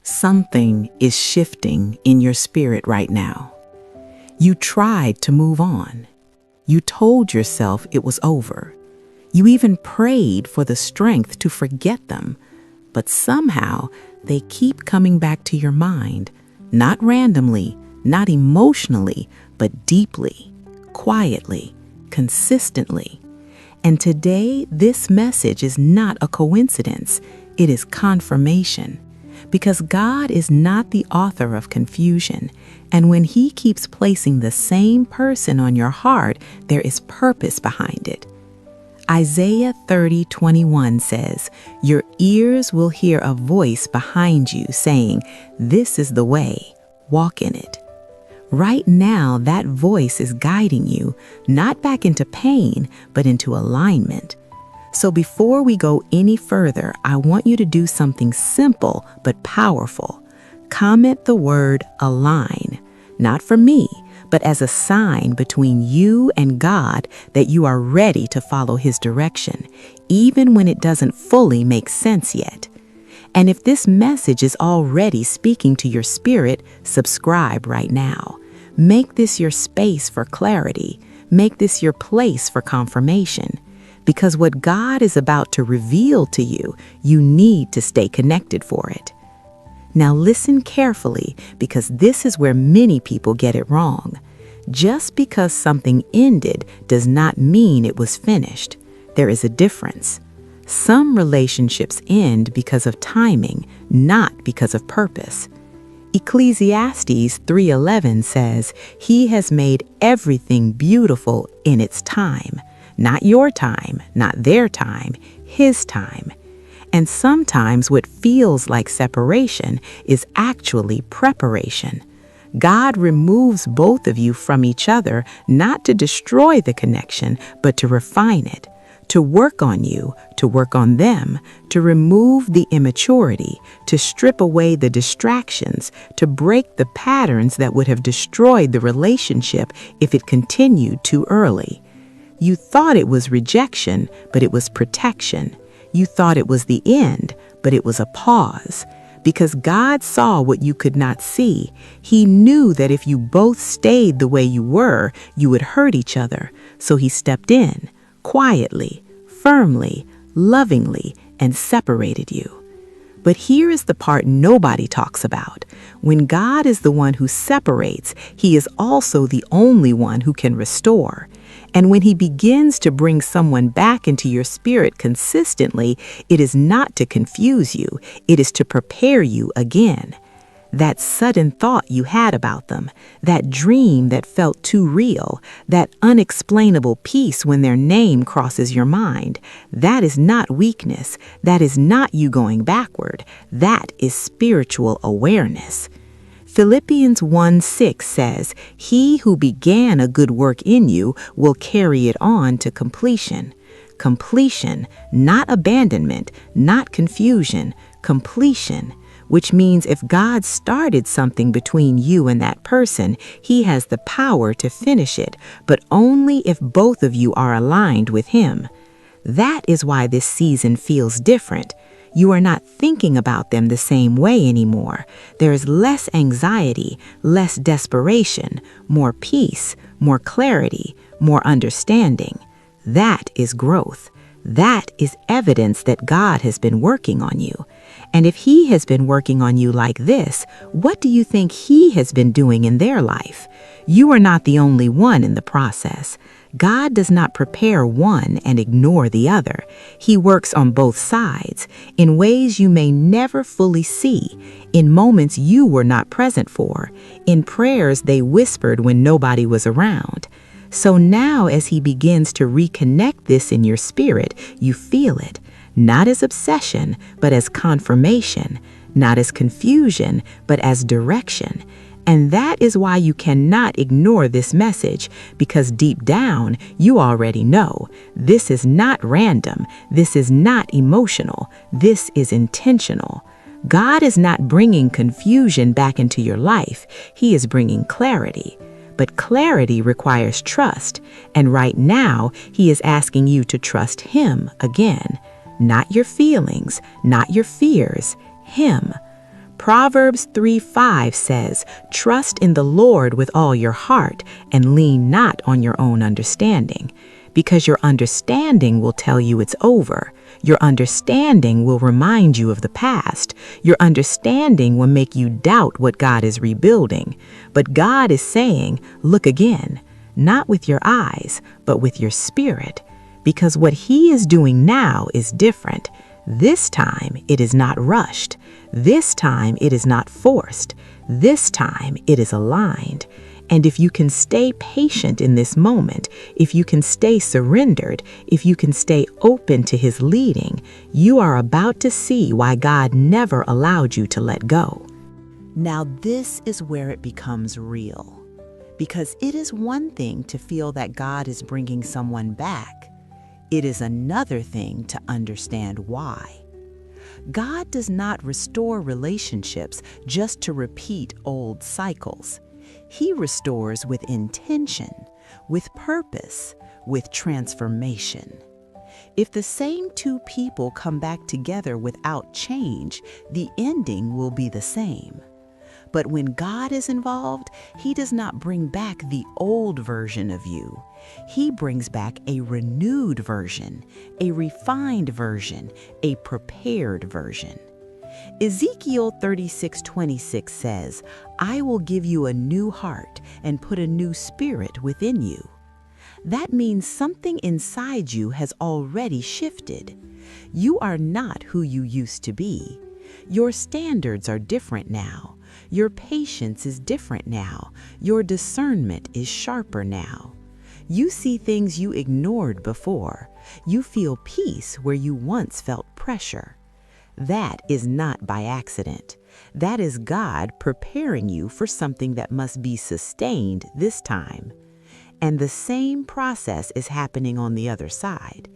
Something is shifting in your spirit right now. You tried to move on. You told yourself it was over. You even prayed for the strength to forget them, but somehow they keep coming back to your mind, not randomly, not emotionally, but deeply, quietly, consistently. And today, this message is not a coincidence. It is confirmation. Because God is not the author of confusion, and when He keeps placing the same person on your heart, there is purpose behind it. Isaiah 30:21 says, "Your ears will hear a voice behind you saying, 'This is the way, walk in it.'" Right now, that voice is guiding you, not back into pain, but into alignment. So before we go any further, I want you to do something simple but powerful. Comment the word align, not for me, but as a sign between you and God that you are ready to follow His direction, even when it doesn't fully make sense yet. And if this message is already speaking to your spirit, subscribe right now. Make this your space for clarity. Make this your place for confirmation. Because what God is about to reveal to you, you need to stay connected for it. Now listen carefully, because this is where many people get it wrong. Just because something ended does not mean it was finished. There is a difference. Some relationships end because of timing, not because of purpose. Ecclesiastes 3:11 says, "He has made everything beautiful in its time." Not your time, not their time, His time. And sometimes what feels like separation is actually preparation. God removes both of you from each other, not to destroy the connection, but to refine it, to work on you, to work on them, to remove the immaturity, to strip away the distractions, to break the patterns that would have destroyed the relationship if it continued too early. You thought it was rejection, but it was protection. You thought it was the end, but it was a pause. Because God saw what you could not see. He knew that if you both stayed the way you were, you would hurt each other. So He stepped in, quietly, firmly, lovingly, and separated you. But here is the part nobody talks about. When God is the one who separates, He is also the only one who can restore. And when He begins to bring someone back into your spirit consistently, it is not to confuse you, it is to prepare you again. That sudden thought you had about them, that dream that felt too real, that unexplainable peace when their name crosses your mind, that is not weakness, that is not you going backward, that is spiritual awareness. Philippians 1:6 says, "He who began a good work in you will carry it on to completion." Completion, not abandonment, not confusion, completion. Which means if God started something between you and that person, He has the power to finish it, but only if both of you are aligned with Him. That is why this season feels different. You are not thinking about them the same way anymore. There is less anxiety, less desperation, more peace, more clarity, more understanding. That is growth. That is evidence that God has been working on you. And if He has been working on you like this, what do you think He has been doing in their life? You are not the only one in the process. God does not prepare one and ignore the other. He works on both sides, in ways you may never fully see, in moments you were not present for, in prayers they whispered when nobody was around. So now as He begins to reconnect this in your spirit, you feel it, not as obsession, but as confirmation, not as confusion, but as direction. And that is why you cannot ignore this message, because deep down, you already know this is not random, this is not emotional, this is intentional. God is not bringing confusion back into your life, He is bringing clarity. But clarity requires trust, and right now, He is asking you to trust Him again. Not your feelings, not your fears, Him. Proverbs 3:5 says, "Trust in the Lord with all your heart and lean not on your own understanding," because your understanding will tell you it's over. Your understanding will remind you of the past. Your understanding will make you doubt what God is rebuilding. But God is saying, look again, not with your eyes, but with your spirit, because what He is doing now is different. This time it is not rushed. This time it is not forced. This time it is aligned. And if you can stay patient in this moment, if you can stay surrendered, if you can stay open to His leading, you are about to see why God never allowed you to let go. Now this is where it becomes real. Because it is one thing to feel that God is bringing someone back. It is another thing to understand why. God does not restore relationships just to repeat old cycles. He restores with intention, with purpose, with transformation. If the same two people come back together without change, the ending will be the same. But when God is involved, He does not bring back the old version of you. He brings back a renewed version, a refined version, a prepared version. Ezekiel 36:26 says, "I will give you a new heart and put a new spirit within you." That means something inside you has already shifted. You are not who you used to be. Your standards are different now. Your patience is different now. Your discernment is sharper now. You see things you ignored before. You feel peace where you once felt pressure. That is not by accident. That is God preparing you for something that must be sustained this time. And the same process is happening on the other side.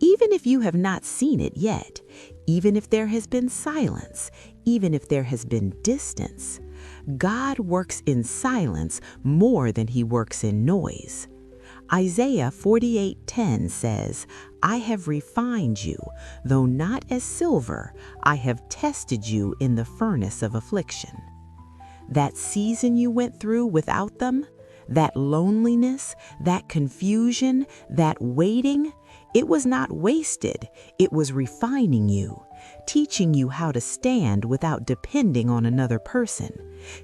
Even if you have not seen it yet, even if there has been silence, even if there has been distance, God works in silence more than He works in noise. Isaiah 48:10 says, "I have refined you, though not as silver, I have tested you in the furnace of affliction." That season you went through without them, that loneliness, that confusion, that waiting, it was not wasted. It was refining you, teaching you how to stand without depending on another person,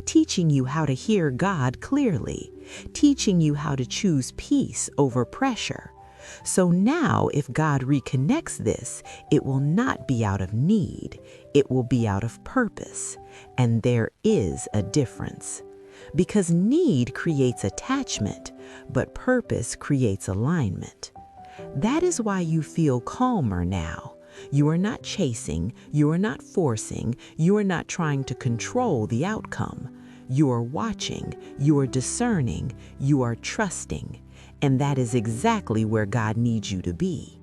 teaching you how to hear God clearly, teaching you how to choose peace over pressure. So now if God reconnects this, it will not be out of need. It will be out of purpose. And there is a difference. Because need creates attachment, but purpose creates alignment. That is why you feel calmer now. You are not chasing, you are not forcing, you are not trying to control the outcome. You are watching, you are discerning, you are trusting. And that is exactly where God needs you to be.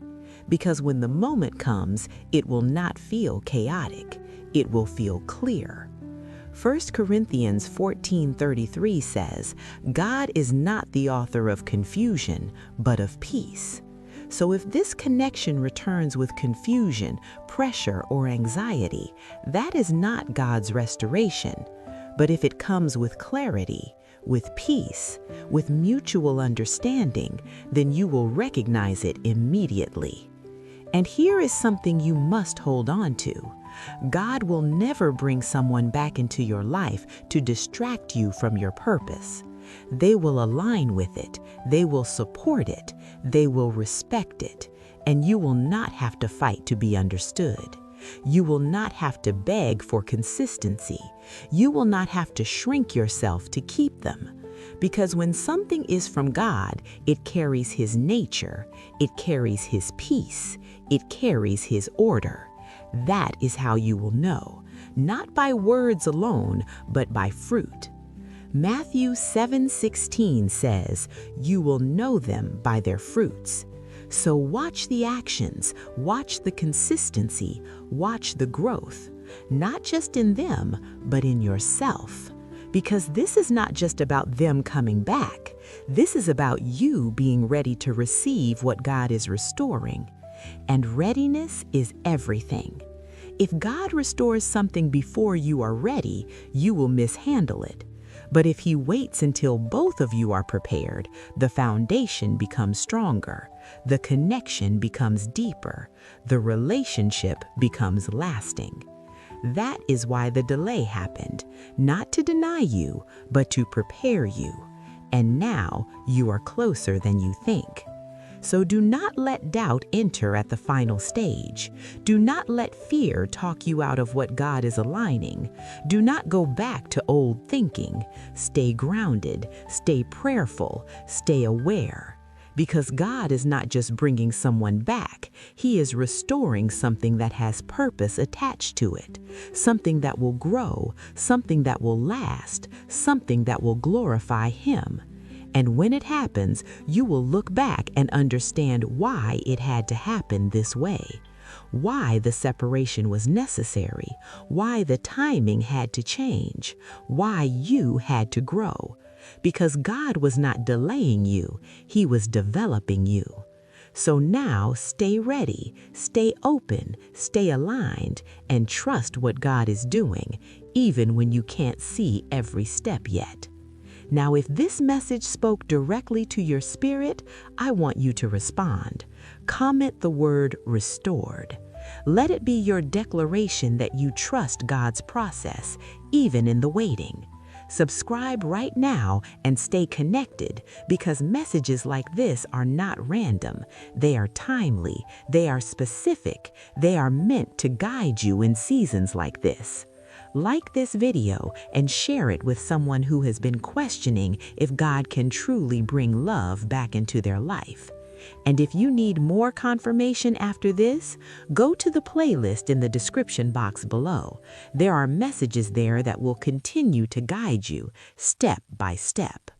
Because when the moment comes, it will not feel chaotic. It will feel clear. 1 Corinthians 14:33 says, "God is not the author of confusion, but of peace." So if this connection returns with confusion, pressure, or anxiety, that is not God's restoration. But if it comes with clarity, with peace, with mutual understanding, then you will recognize it immediately. And here is something you must hold on to. God will never bring someone back into your life to distract you from your purpose. They will align with it, they will support it, they will respect it, and you will not have to fight to be understood. You will not have to beg for consistency. You will not have to shrink yourself to keep them. Because when something is from God, it carries His nature, it carries His peace, it carries His order. That is how you will know, not by words alone, but by fruit. Matthew 7:16 says, "You will know them by their fruits." So watch the actions, watch the consistency, watch the growth, not just in them, but in yourself. Because this is not just about them coming back. This is about you being ready to receive what God is restoring. And readiness is everything. If God restores something before you are ready, you will mishandle it. But if He waits until both of you are prepared, the foundation becomes stronger, the connection becomes deeper, the relationship becomes lasting. That is why the delay happened, not to deny you, but to prepare you. And now you are closer than you think. So do not let doubt enter at the final stage. Do not let fear talk you out of what God is aligning. Do not go back to old thinking. Stay grounded, stay prayerful, stay aware. Because God is not just bringing someone back, He is restoring something that has purpose attached to it, something that will grow, something that will last, something that will glorify Him. And when it happens, you will look back and understand why it had to happen this way, why the separation was necessary, why the timing had to change, why you had to grow. Because God was not delaying you, He was developing you. So now stay ready, stay open, stay aligned, and trust what God is doing, even when you can't see every step yet. Now, if this message spoke directly to your spirit, I want you to respond. Comment the word restored. Let it be your declaration that you trust God's process, even in the waiting. Subscribe right now and stay connected, because messages like this are not random. They are timely, they are specific, they are meant to guide you in seasons like this. Like this video and share it with someone who has been questioning if God can truly bring love back into their life. And if you need more confirmation after this, go to the playlist in the description box below. There are messages there that will continue to guide you step by step.